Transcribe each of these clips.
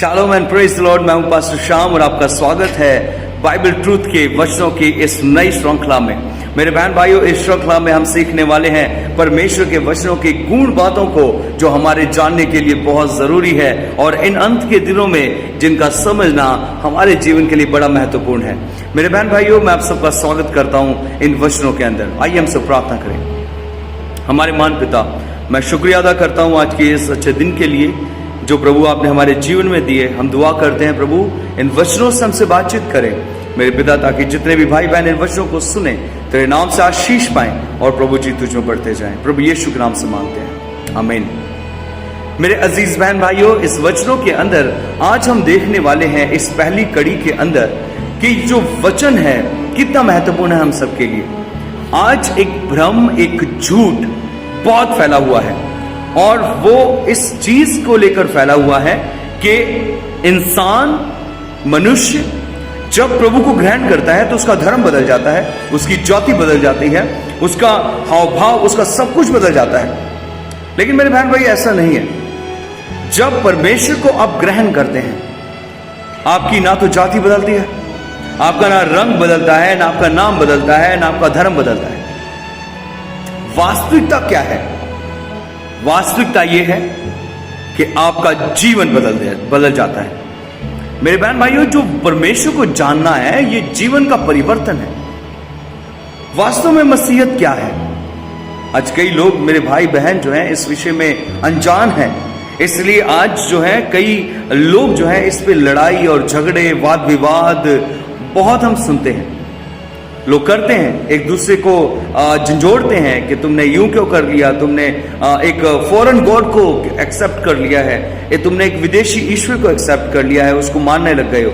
Shalom and praise the Lord. मैं हूं pastor Shyam और आपका स्वागत है बाइबल ट्रूथ के वचनों की इस नई श्रृंखला में। मेरे बहन भाइयों, इस श्रृंखला में हम सीखने वाले हैं परमेश्वर के वचनों की गूढ़ बातों को जो हमारे जानने के लिए बहुत जरूरी है और इन अंत के दिनों में जिनका समझना हमारे जीवन के लिए बड़ा महत्वपूर्ण है। मेरे बहन भाइयों, मैं आप सबका स्वागत करता हूं इन वचनों के अंदर। आइए हम सब प्रार्थना करें। हमारे महान पिता, मैं शुक्रिया अदा करता हूं आज के इस अच्छे दिन के लिए जो प्रभु आपने हमारे जीवन में दिए। हम दुआ करते हैं प्रभु इन वचनों से हमसे बातचीत करें मेरे पिता, ताकि जितने भी भाई बहन इन वचनों को सुने तेरे नाम से आशीष पाएं और प्रभु जी तुझ में बढ़ते जाएं। प्रभु यीशु के नाम से मांगते हैं, आमीन। मेरे अजीज बहन भाइयों, इस वचनों के अंदर आज हम देखने वाले हैं इस पहली कड़ी के अंदर कि जो वचन है कितना महत्वपूर्ण है हम सबके लिए। आज एक भ्रम, एक झूठ बहुत फैला हुआ है और वो इस चीज को लेकर फैला हुआ है कि इंसान, मनुष्य जब प्रभु को ग्रहण करता है तो उसका धर्म बदल जाता है, उसकी जाति बदल जाती है, उसका हाव भाव, उसका सब कुछ बदल जाता है। लेकिन मेरे बहन भाई, ऐसा नहीं है। जब परमेश्वर को आप ग्रहण करते हैं, आपकी ना तो जाति बदलती है, आपका ना रंग बदलता है, ना आपका नाम बदलता है, ना आपका धर्म बदलता है। वास्तविकता क्या है? वास्तविकता यह है कि आपका जीवन बदल जाता है। मेरे बहन भाइयों, जो परमेश्वर को जानना है, यह जीवन का परिवर्तन है। वास्तव में मसीहत क्या है? आज कई लोग, मेरे भाई बहन जो हैं, इस विषय में अनजान हैं। इसलिए आज जो है कई लोग जो है इस पे लड़ाई और झगड़े, वाद विवाद बहुत हम सुनते हैं। लोग करते हैं, एक दूसरे को झंझोड़ते हैं कि तुमने यूं क्यों कर लिया, तुमने एक फॉरेन गॉड को एक्सेप्ट कर लिया है, ये तुमने एक विदेशी ईश्वर को एक्सेप्ट कर लिया है, उसको मानने लग गए हो।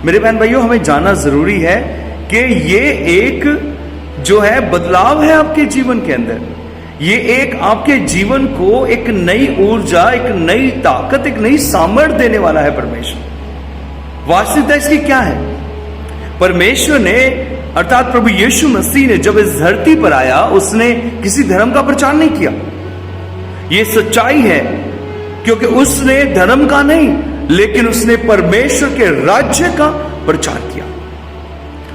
मेरे बहन भाइयों, हमें जानना जरूरी है कि ये एक जो है बदलाव है आपके जीवन के अंदर। ये एक आपके जीवन को एक नई ऊर्जा, एक नई ताकत, एक नई सामर्थ्य देने वाला है परमेश्वर। वास्तविकता इसकी क्या है? परमेश्वर ने, अर्थात प्रभु यीशु मसीह ने जब इस धरती पर आया, उसने किसी धर्म का प्रचार नहीं किया। यह सच्चाई है, क्योंकि उसने धर्म का नहीं, लेकिन उसने परमेश्वर के राज्य का प्रचार किया।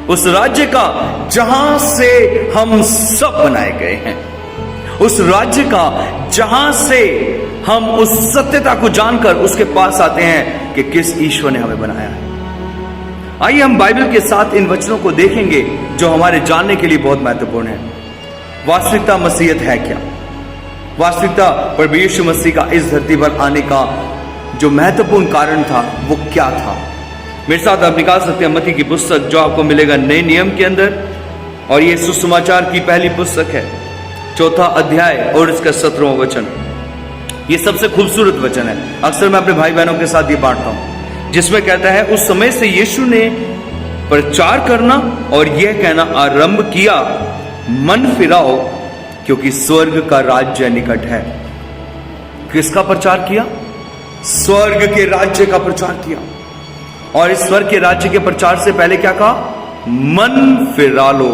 उस राज्य का जहां से हम सब बनाए गए हैं, उस राज्य का जहां से हम उस सत्यता को जानकर उसके पास आते हैं कि किस ईश्वर ने हमें बनाया है। आइए हम बाइबल के साथ इन वचनों को देखेंगे जो हमारे जानने के लिए बहुत महत्वपूर्ण है। वास्तविकता मसीहत है क्या? वास्तविकता प्रभु यीशु मसीह का इस धरती पर आने का जो महत्वपूर्ण कारण था वो क्या था? मेरे साथ आप निकाल सकते हैं मत्ती की पुस्तक, जो आपको मिलेगा नए नियम के अंदर, और ये सुसमाचार की पहली पुस्तक है, 4वां अध्याय और इसका 17वां वचन। ये सबसे खूबसूरत वचन है। अक्सर मैं अपने भाई बहनों के साथ ये बांटता हूं, जिसमें कहता है, उस समय से यीशु ने प्रचार करना और यह कहना आरंभ किया, मन फिराओ क्योंकि स्वर्ग का राज्य निकट है। किसका प्रचार किया? स्वर्ग के राज्य का प्रचार किया। और इस स्वर्ग के राज्य के प्रचार से पहले क्या कहा? मन फिरा लो।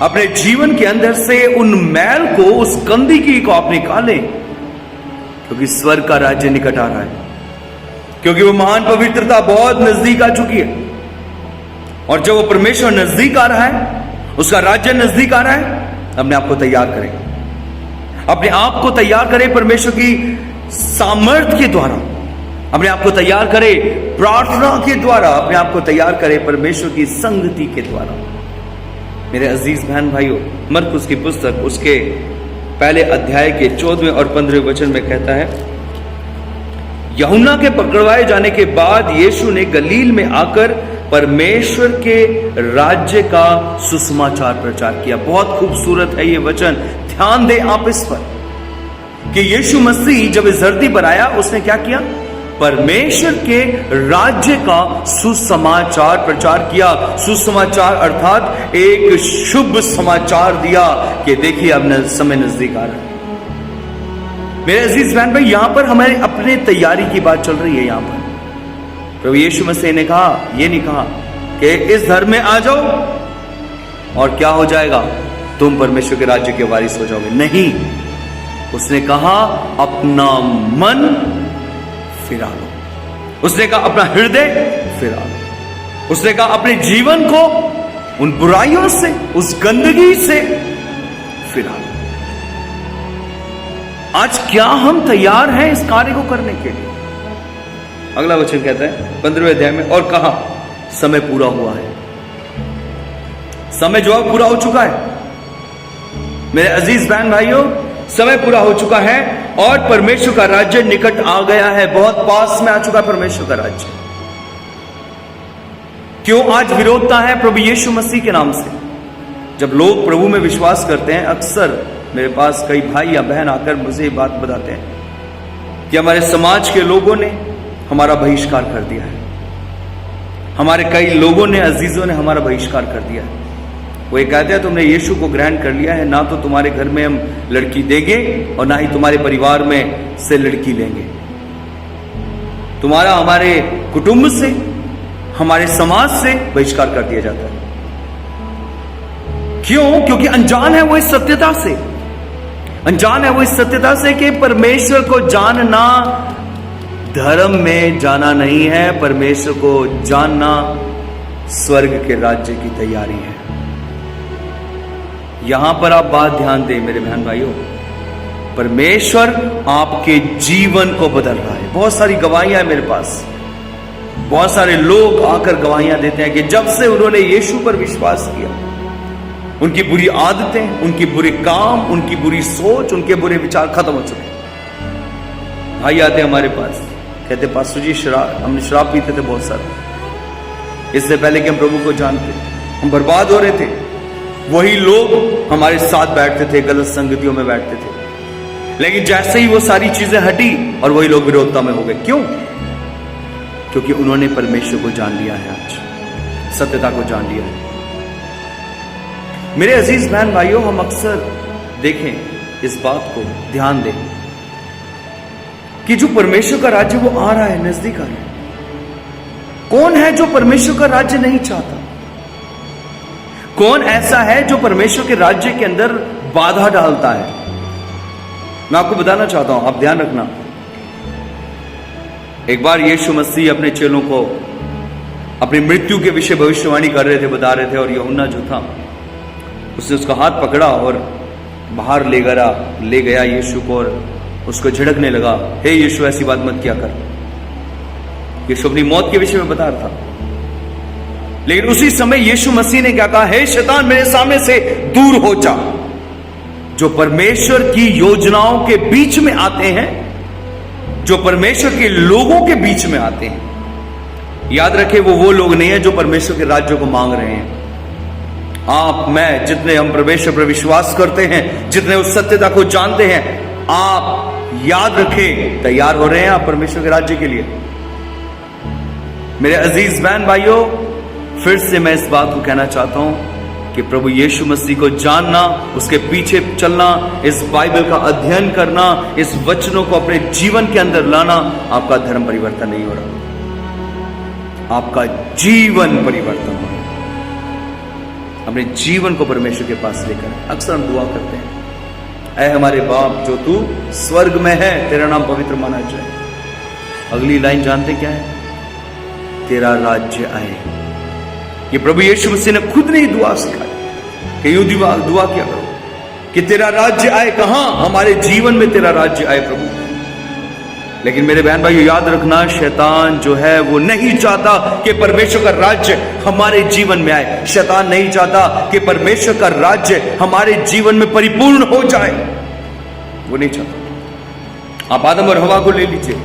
अपने जीवन के अंदर से उन मैल को, उस गंदगी को आप निकालें, क्योंकि स्वर्ग का राज्य निकट आ रहा है, क्योंकि वो महान पवित्रता बहुत नजदीक आ चुकी है। और जब वो परमेश्वर नजदीक आ रहा है, उसका राज्य नजदीक आ रहा है, अपने आप को तैयार करें, अपने आप को तैयार करें परमेश्वर की सामर्थ्य के द्वारा, अपने आप को तैयार करें प्रार्थना के द्वारा, अपने आप को तैयार करें परमेश्वर की संगति के द्वारा। मेरे अजीज बहन भाइयों, मरकुस की पुस्तक उसके पहले अध्याय के 14वें और 15वें वचन में कहता है, यूहन्ना के पकड़वाए जाने के बाद यीशु ने गलील में आकर परमेश्वर के राज्य का सुसमाचार प्रचार किया। बहुत खूबसूरत है ये वचन, ध्यान दें आप इस पर कि यीशु मसीह जब इस धरती पर आया, उसने क्या किया? परमेश्वर के राज्य का सुसमाचार प्रचार किया। सुसमाचार अर्थात एक शुभ समाचार दिया कि देखिए अब समय नजदीक आ रहा है। मेरे अजीज बहन भाई, यहां पर हमारे अपने तैयारी की बात चल रही है। यहां पर प्रभु यीशु मसीह ने कहा, यह नहीं कहा कि इस धर्म में आ जाओ और क्या हो जाएगा, तुम परमेश्वर के राज्य के वारिस हो जाओगे। नहीं, उसने कहा अपना मन फिरा लो। उसने कहा अपना हृदय फिरा लो। उसने कहा अपने जीवन को उन बुराइयों से, उस गंदगी से फिरा लो। आज क्या हम तैयार हैं इस कार्य को करने के लिए? अगला वचन कहता है 15वें अध्याय में, और कहा समय पूरा हुआ है। समय जो है पूरा हो चुका है मेरे अजीज बहन भाइयों, समय पूरा हो चुका है और परमेश्वर का राज्य निकट आ गया है, बहुत पास में आ चुका है परमेश्वर का राज्य। क्यों आज विरोधता है प्रभु यीशु मसीह के नाम से? जब लोग प्रभु में विश्वास करते हैं, अक्सर मेरे पास कई भाई या बहन आकर मुझे ये बात बताते हैं कि हमारे समाज के लोगों ने हमारा बहिष्कार कर दिया है, हमारे कई लोगों ने, अजीजों ने हमारा बहिष्कार कर दिया है। वो ये कहते हैं तुमने यीशु को ग्रहण कर लिया है, ना तो तुम्हारे घर में हम लड़की देंगे और ना ही तुम्हारे परिवार में से लड़की लेंगे। तुम्हारा हमारे कुटुंब से, हमारे समाज से बहिष्कार कर दिया जाता है। क्यों? क्योंकि अनजान है वो इस सत्यता से, अनजान है वो इस सत्यता से कि परमेश्वर को जानना धर्म में जाना नहीं है, परमेश्वर को जानना स्वर्ग के राज्य की तैयारी है। यहां पर आप बात ध्यान दें मेरे बहन भाइयों, परमेश्वर आपके जीवन को बदल रहा है। बहुत सारी गवाहियां है मेरे पास, बहुत सारे लोग आकर गवाहियां देते हैं कि जब से उन्होंने यीशु पर विश्वास किया, उनकी बुरी आदतें, उनके बुरे काम, उनकी बुरी सोच, उनके बुरे विचार खत्म हो चुके। भाई आते हमारे पास, कहते पास्टर जी हमने शराब पीते थे बहुत सारा, इससे पहले कि हम प्रभु को जानते, हम बर्बाद हो रहे थे। वही लोग हमारे साथ बैठते थे, गलत संगतियों में बैठते थे, लेकिन जैसे ही वो सारी चीजें हटी और वही लोग विरोधता में हो गए। क्यों? क्योंकि उन्होंने परमेश्वर को जान लिया है, आज सत्यता को जान लिया है। मेरे अजीज बहन भाइयों, हम अक्सर देखें इस बात को, ध्यान दें कि जो परमेश्वर का राज्य वो आ रहा है, नजदीक आ रहा है। कौन है जो परमेश्वर का राज्य नहीं चाहता? कौन ऐसा है जो परमेश्वर के राज्य के अंदर बाधा डालता है? मैं आपको बताना चाहता हूं, आप ध्यान रखना। एक बार यीशु मसीह अपने चेलों को अपनी मृत्यु के विषय भविष्यवाणी कर रहे थे, बता रहे थे, और यूहन्ना जो था उसने उसका हाथ पकड़ा और बाहर ले गया यीशु को और उसको झिड़कने लगा, हे यीशु ऐसी बात मत किया कर। यीशु अपनी मौत के विषय में बता रहा था, लेकिन उसी समय यीशु मसीह ने क्या कहा, हे शैतान मेरे सामने से दूर हो जा। जो परमेश्वर की योजनाओं के बीच में आते हैं, जो परमेश्वर के लोगों के बीच में आते हैं, याद रखें वो लोग नहीं है जो परमेश्वर के राज्य को मांग रहे हैं। आप, मैं, जितने हम परमेश्वर पर विश्वास करते हैं, जितने उस सत्यता को जानते हैं, आप याद रखें तैयार हो रहे हैं आप परमेश्वर के राज्य के लिए। मेरे अजीज बहन भाइयों, फिर से मैं इस बात को कहना चाहता हूं कि प्रभु यीशु मसीह को जानना, उसके पीछे चलना, इस बाइबल का अध्ययन करना, इस वचनों को अपने जीवन के अंदर लाना, आपका धर्म परिवर्तन नहीं हो रहा, आपका जीवन परिवर्तन हो रहा। अपने जीवन को परमेश्वर के पास लेकर अक्सर हम दुआ करते हैं, ऐ हमारे बाप जो तू स्वर्ग में है, तेरा नाम पवित्र माना जाए। अगली लाइन जानते क्या है? तेरा राज्य आए। ये प्रभु यीशु मसीह ने खुद नहीं दुआ सिखाई कि यूं दुआ किया करो कि तेरा राज्य आए। कहां? हमारे जीवन में तेरा राज्य आए प्रभु। लेकिन मेरे बहन भाइयों, याद रखना, शैतान जो है वो नहीं चाहता कि परमेश्वर का राज्य हमारे जीवन में आए। शैतान नहीं चाहता कि परमेश्वर का राज्य हमारे जीवन में परिपूर्ण हो जाए, वो नहीं चाहता। आप आदम और हवा को ले लीजिए,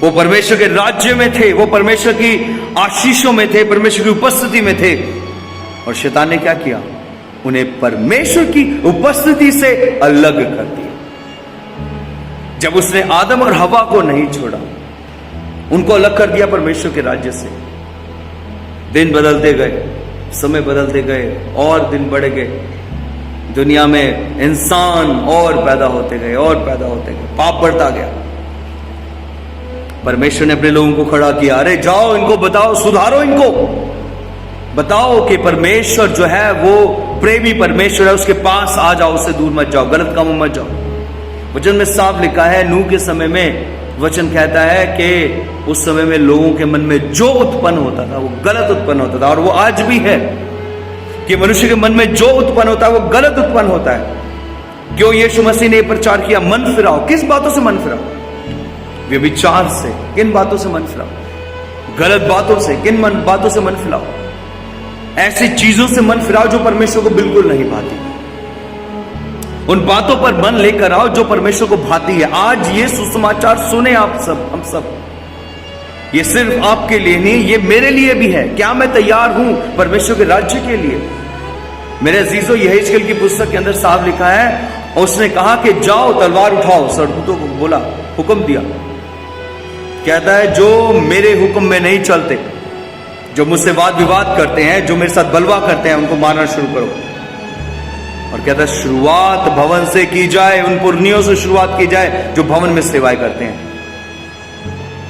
वो परमेश्वर के राज्य में थे, वो परमेश्वर की आशीषों में थे, परमेश्वर की उपस्थिति में थे, और शैतान ने क्या किया? उन्हें परमेश्वर की उपस्थिति से अलग कर दिया। जब उसने आदम और हवा को नहीं छोड़ा, उनको अलग कर दिया परमेश्वर के राज्य से, दिन बदलते गए, समय बदलते गए, और दिन बढ़ गए, दुनिया में इंसान और पैदा होते गए और पैदा होते गए, पाप बढ़ता गया। परमेश्वर ने अपने लोगों को खड़ा किया, अरे जाओ इनको बताओ, सुधारो इनको, बताओ कि परमेश्वर जो है वो प्रेमी परमेश्वर है, उसके पास आ जाओ, उससे दूर मत जाओ, गलत कामों मत जाओ। वचन में साफ लिखा है, नूह के समय में वचन कहता है कि उस समय में लोगों के मन में जो उत्पन्न होता था वो गलत उत्पन्न होता था, और वो आज भी है कि मनुष्य के मन में जो उत्पन्न होता है वो गलत उत्पन्न होता है। क्यों यीशु मसीह ने प्रचार किया, मन फिराओ। किस बातों से मन फिराओ? व्यभिचार से। किन बातों से मन फिराओ? गलत बातों से। किन बातों से मन फिराओ? ऐसी चीजों से मन फिराओ जो परमेश्वर को बिल्कुल नहीं भाती। उन बातों पर मन लेकर आओ जो परमेश्वर को भाती है। आज ये सुसमाचार सुने आप सब, हम सब। ये सिर्फ आपके लिए नहीं, ये मेरे लिए भी है। क्या मैं तैयार हूं परमेश्वर के राज्य के लिए? मेरे अजीजों, यहेजकेल की पुस्तक के अंदर साफ लिखा है, उसने कहा कि जाओ तलवार उठाओ। सरदूतों को बोला, हुक्म दिया। कहता है जो मेरे हुक्म में नहीं चलते, जो मुझसे वाद विवाद करते हैं, जो मेरे साथ बलवा करते हैं, उनको मारना शुरू करो। और कहता है शुरुआत भवन से की जाए, उन पुरनियों से शुरुआत की जाए जो भवन में सेवाएं करते हैं।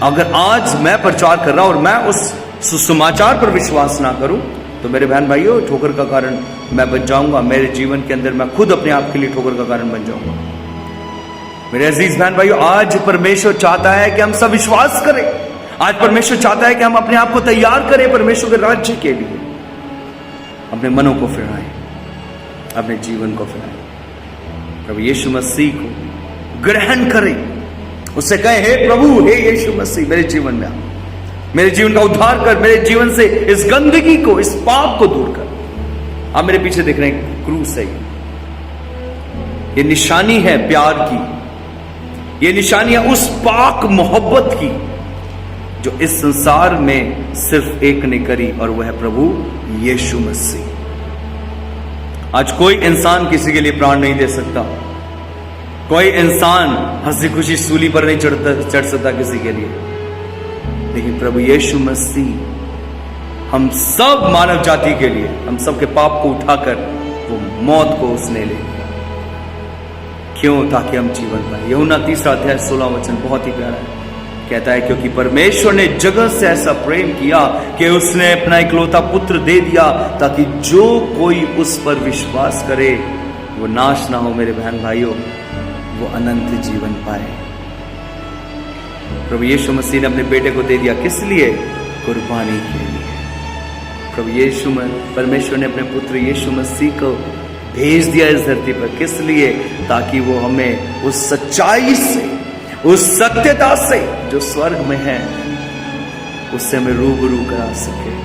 अगर आज मैं प्रचार कर रहा हूं और मैं उस सुसमाचार पर विश्वास ना करूं तो मेरे बहन भाइयों, ठोकर का कारण मैं बन जाऊंगा। मेरे जीवन के अंदर मैं खुद अपने आप के लिए ठोकर का कारण बन जाऊंगा। मेरे अजीज बहन भाइयों, आज परमेश्वर चाहता है कि हम सब विश्वास करें। आज परमेश्वर चाहता है कि हम अपने आप को तैयार करें परमेश्वर के राज्य के लिए। अपने मनों को फिराएं, अपने जीवन को फिराएं। प्रभु यीशु मसीह को ग्रहण करें। उससे कहें, हे प्रभु, हे यीशु मसीह, मेरे जीवन में आ, मेरे जीवन का उद्धार कर। मेरे जीवन से इस गंदगी को, इस पाप को दूर कर। आप मेरे पीछे देख रहे हैं क्रूस है। ये निशानी है प्यार की। ये निशानी है उस पाक मोहब्बत की जो इस संसार में सिर्फ एक ने करी, और वह है प्रभु यीशु मसीह। आज कोई इंसान किसी के लिए प्राण नहीं दे सकता। कोई इंसान हंसी खुशी सूली पर नहीं चढ़ सकता किसी के लिए, लेकिन प्रभु यीशु मसीह हम सब मानव जाति के लिए, हम सब के पाप को उठाकर वो मौत को उसने ले लिया। क्यों? ताकि हम जीवन पाए। यूहन्ना 3:16 बहुत ही प्यारा है। कहता है क्योंकि परमेश्वर ने जगत से ऐसा प्रेम किया कि उसने अपना इकलौता पुत्र दे दिया, ताकि जो कोई उस पर विश्वास करे वो नाश ना हो, मेरे बहन भाइयों, वो अनंत जीवन पाए। प्रभु यीशु मसीह ने अपने बेटे को दे दिया। किस लिए? कुर्बानी के लिए। प्रभु यीशु परमेश्वर ने अपने पुत्र यीशु मसीह को भेज दिया इस धरती पर। किस लिए? ताकि वो हमें उस सच्चाई से, उस सत्यता से जो स्वर्ग में है, उससे हमें रूबरू करा सके।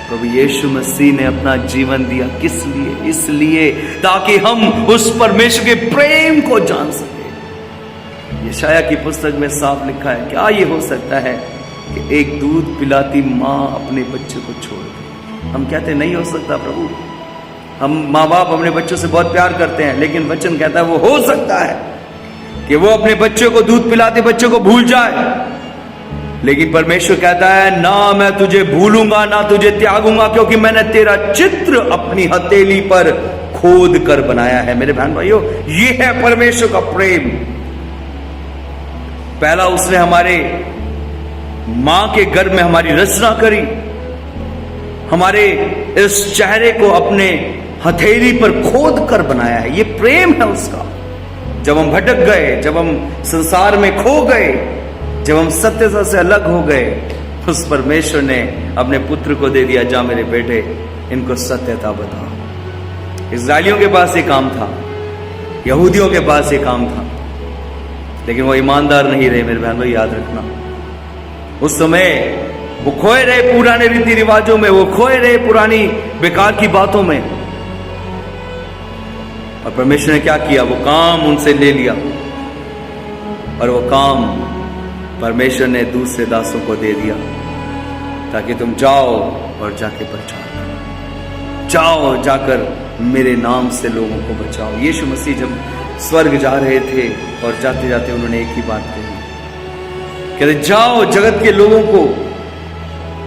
प्रभु यीशु मसीह ने अपना जीवन दिया। किस लिए? इसलिए ताकि हम उस परमेश्वर के प्रेम को जान सके। यशाया की पुस्तक में साफ लिखा है, क्या ये हो सकता है कि एक दूध पिलाती माँ अपने बच्चे को छोड़ दे? हम कहते नहीं हो सकता प्रभु। हम माँ बाप अपने बच्चों से बहुत प्यार करते हैं, लेकिन वचन कहता है वो हो सकता है कि वो अपने बच्चे को दूध पिलाते बच्चे को भूल जाए। लेकिन परमेश्वर कहता है, ना मैं तुझे भूलूंगा, ना तुझे त्यागूंगा, क्योंकि मैंने तेरा चित्र अपनी हथेली पर खोद कर बनाया है। मेरे बहन भाइयों, ये है परमेश्वर का प्रेम। पहला उसने हमारे मां के गर्भ में हमारी रचना करी, हमारे इस चेहरे को अपने हथेली पर खोद कर बनाया है। ये प्रेम है उसका। जब हम भटक गए, जब हम संसार में खो गए, जब हम सत्यता से अलग हो गए, उस परमेश्वर ने अपने पुत्र को दे दिया, जा मेरे बेटे इनको सत्यता बताओ। इस्राएलियों के पास ये काम था, यहूदियों के पास ये काम था, लेकिन वो ईमानदार नहीं रहे। मेरे बहनों, याद रखना, उस समय वो खोए रहे पुराने रीति रिवाजों में, वो खोए रहे पुरानी बेकार की बातों में। और परमेश्वर ने क्या किया? वो काम उनसे ले लिया, और वो काम परमेश्वर ने दूसरे दासों को दे दिया, ताकि तुम जाओ और जाके प्रचार करो, जाओ जाकर मेरे नाम से लोगों को बचाओ। यीशु मसीह जब स्वर्ग जा रहे थे और जाते जाते उन्होंने एक ही बात कही, कहते जाओ जगत के लोगों को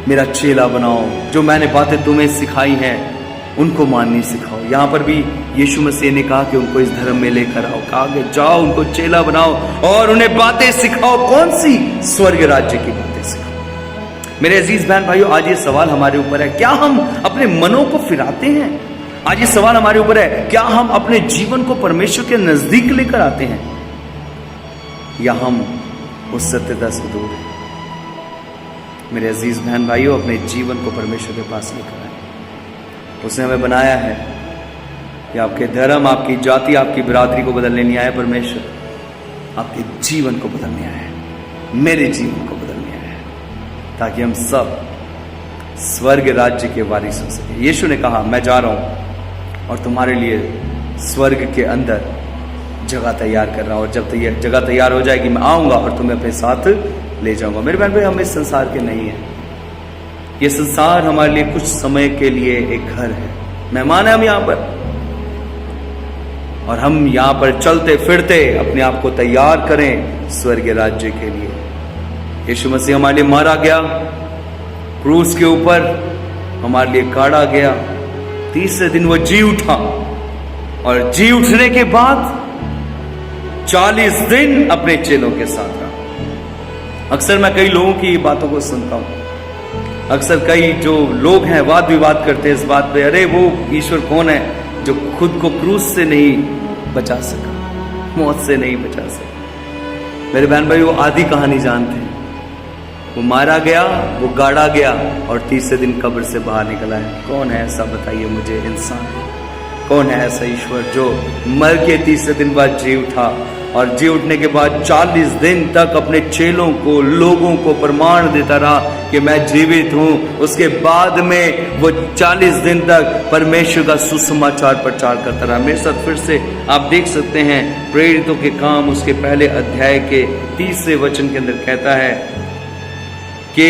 मेरा चेला बनाओ, जो मैंने बातें तुम्हें सिखाई हैं उनको माननी सिखाओ। यहां पर भी यीशु मसीह ने कहा कि उनको इस धर्म में लेकर आओ, कहा कि जाओ उनको चेला बनाओ और उन्हें बातें सिखाओ। कौन सी? स्वर्ग राज्य की बातें सिखाओ। मेरे अजीज बहन भाइयों, आज ये सवाल हमारे ऊपर है, क्या हम अपने मनों को फिराते हैं? आज ये सवाल हमारे ऊपर है, क्या हम अपने जीवन को परमेश्वर के नजदीक लेकर आते हैं, या हम उस सत्यता से दूर है। मेरे अजीज बहन भाइयों, अपने जीवन को परमेश्वर के पास लेकर आए। उसने हमें बनाया है कि आपके धर्म, आपकी जाति, आपकी बिरादरी को बदलने नहीं आया परमेश्वर, आपके जीवन को बदलने आया है, मेरे जीवन को बदलने आया है, ताकि हम सब स्वर्ग राज्य के वारिस हो सके। यीशु ने कहा, मैं जा रहा हूं और तुम्हारे लिए स्वर्ग के अंदर जगह तैयार कर रहा हूं, और जब जगह तैयार हो जाएगी मैं आऊंगा और तुम्हें अपने साथ ले जाऊंगा। मेरे बहन भाई, हम इस संसार के नहीं है। ये संसार हमारे लिए कुछ समय के लिए एक घर है, मेहमान है हम यहां पर, और हम यहां पर चलते फिरते अपने आप को तैयार करें स्वर्ग राज्य के लिए। यीशु मसीह हमारे लिए मारा गया, क्रूस के ऊपर हमारे लिए काढ़ा गया, तीसरे दिन वो जी उठा, और जी उठने के बाद 40 दिन अपने चेलों के साथ रहा। अक्सर मैं कई लोगों की बातों को सुनता हूं, अक्सर कई जो लोग हैं वाद विवाद करते हैं इस बात पे, अरे वो ईश्वर कौन है जो खुद को क्रूस से नहीं बचा सका, मौत से नहीं बचा सका। मेरे बहन भाई, वो आधी कहानी जानते हैं। वो मारा गया, वो गाड़ा गया, और तीसरे दिन कब्र से बाहर निकला है। कौन है ऐसा, बताइए मुझे, इंसान? कौन है ऐसा ईश्वर जो मर के तीसरे दिन बाद जी उठा, और जी उठने के बाद 40 दिन तक अपने चेलों को, लोगों को प्रमाण देता रहा कि मैं जीवित हूं। उसके बाद में वो 40 दिन तक परमेश्वर का सुसमाचार प्रचार करता रहा। मेरे साथ फिर से आप देख सकते हैं, प्रेरितों के काम उसके पहले अध्याय के 3 वचन के अंदर कहता है कि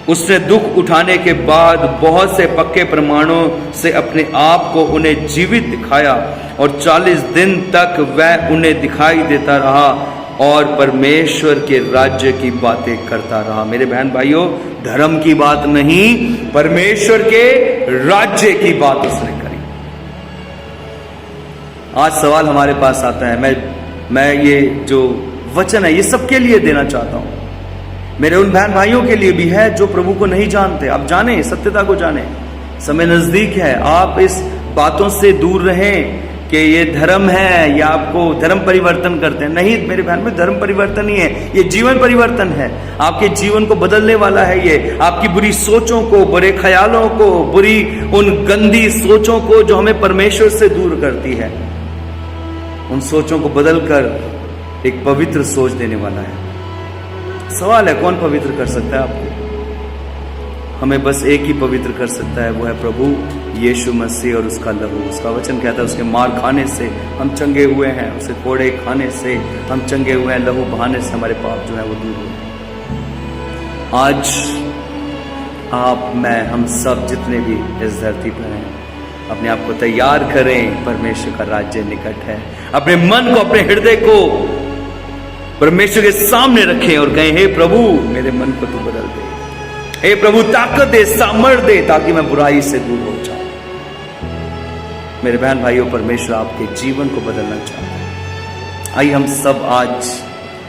उसने दुख उठाने के बाद बहुत से पक्के प्रमाणों से अपने आप को उन्हें जीवित दिखाया, और 40 दिन तक वह उन्हें दिखाई देता रहा और परमेश्वर के राज्य की बातें करता रहा। मेरे बहन भाइयों, धर्म की बात नहीं, परमेश्वर के राज्य की बात उसने करी। आज सवाल हमारे पास आता है, मैं ये जो वचन है ये सबके लिए देना चाहता हूं, मेरे उन बहन भाइयों के लिए भी है जो प्रभु को नहीं जानते। आप जाने, सत्यता को जाने, समय नजदीक है। आप इस बातों से दूर रहें कि ये धर्म है या आपको धर्म परिवर्तन करते हैं। नहीं मेरे बहन में, धर्म परिवर्तन ही है, ये जीवन परिवर्तन है। आपके जीवन को बदलने वाला है ये। आपकी बुरी सोचों को, बुरे ख्यालों को, बुरी उन गंदी सोचों को जो हमें परमेश्वर से दूर करती है, उन सोचों को बदलकर एक पवित्र सोच देने वाला है। सवाल है, कौन पवित्र कर सकता है आपको? हमें बस एक ही पवित्र कर सकता है, वो है प्रभु यीशु मसीह और उसका लहू। उसका वचन कहता है, उसके मार खाने से हम चंगे हुए हैं, उसे कोड़े खाने से हम चंगे हुए हैं, लहू बहाने से हमारे पाप जो है वो दूर हुए। आज आप, मैं, हम सब जितने भी इस धरती पर हैं, अपने आप को तैयार करें, परमेश्वर का राज्य निकट है। अपने मन को, अपने हृदय को परमेश्वर के सामने रखें और कहें, हे प्रभु मेरे मन को तू बदल दे, हे प्रभु ताकत दे, सामर्थ्य दे, ताकि मैं बुराई से दूर हो जाऊं। मेरे बहन भाइयों, परमेश्वर आपके जीवन को बदलना चाहता है। आइए हम सब आज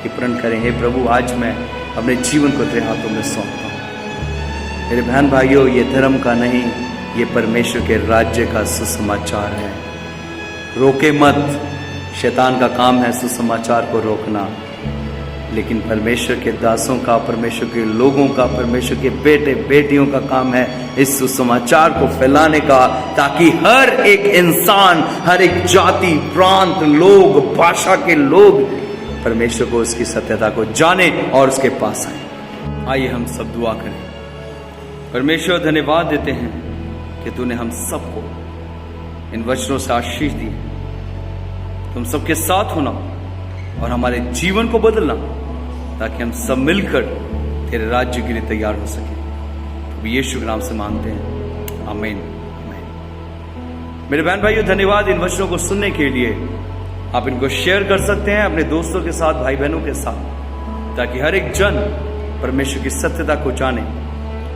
ये प्रण करें, हे प्रभु आज मैं अपने जीवन को तेरे हाथों में सौंपता हूं। मेरे बहन भाइयों, ये धर्म का नहीं, ये परमेश्वर के राज्य का सुसमाचार है। रोके मत, शैतान का काम है सुसमाचार को रोकना, लेकिन परमेश्वर के दासों का, परमेश्वर के लोगों का, परमेश्वर के बेटे बेटियों का काम है इस सुसमाचार को फैलाने का, ताकि हर एक इंसान, हर एक जाति, प्रांत, लोग, भाषा के लोग परमेश्वर को, उसकी सत्यता को जाने और उसके पास आए। आइए हम सब दुआ करें। परमेश्वर, धन्यवाद देते हैं कि तूने हम सबको इन वचनों से आशीष दी। तुम सबके साथ होना और हमारे जीवन को बदलना, ताकि हम सब मिलकर तेरे राज्य के लिए तैयार हो सके। तो यीशु के नाम से मांगते हैं, आमीन। मेरे बहन भाइयों, धन्यवाद इन वचनों को सुनने के लिए। आप इनको शेयर कर सकते हैं अपने दोस्तों के साथ, भाई बहनों के साथ, ताकि हर एक जन परमेश्वर की सत्यता को जाने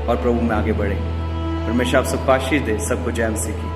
और प्रभु में आगे बढ़े। परमेश्वर आप सबको आशीष दे। सबको जय मसीह की।